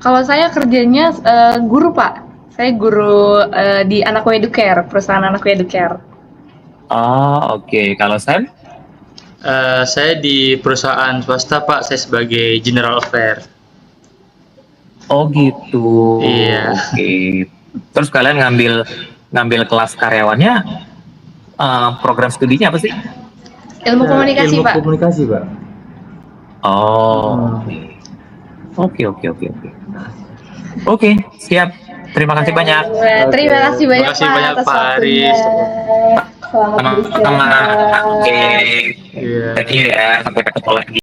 Kalau saya kerjanya guru, Pak. Saya guru di Anak Educare, perusahaan Anak Educare. Oh, oke. Kalau Sam? Saya di perusahaan swasta Pak, saya sebagai General Affair. Oh gitu. Iya. Oke. Terus kalian ngambil kelas karyawannya, program studinya apa sih? Ilmu komunikasi, Ilmu Pak. komunikasi, Pak. Oh. Oke. Oke, siap. Terima kasih banyak. Terima kasih banyak, Terima kasih Pak, banyak, atas Pak waktunya. Aris. Selamat Sama-sama. beristirahat. Oke. Iya. Thank you ya. Sampai ketemu lagi.